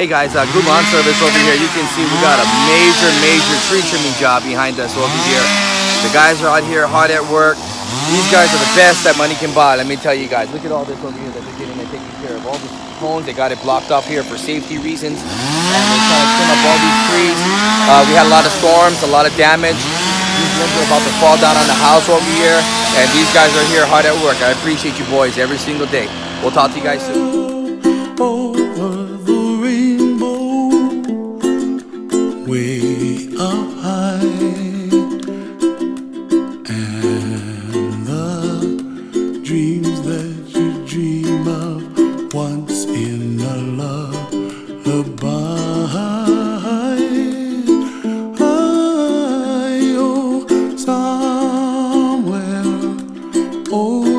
Hey guys, Goo Lawn service over here. You can see we got a major tree trimming job behind us over here. The guys are out here hard at work. These guys are the best that money can buy. Let me tell you guys. Look at all this over here that they're getting and taking care of. All these cones, they got it blocked off here for safety reasons. And they're trying to trim up all these trees. We had a lot of storms, a lot of damage. These limbs are about to fall down on the house over here. And these guys are here hard at work. I appreciate you boys every single day. We'll talk to you guys soon. Over the rainbow, way up high, and the dreams that you dream of once in a lullaby. Oh, somewhere over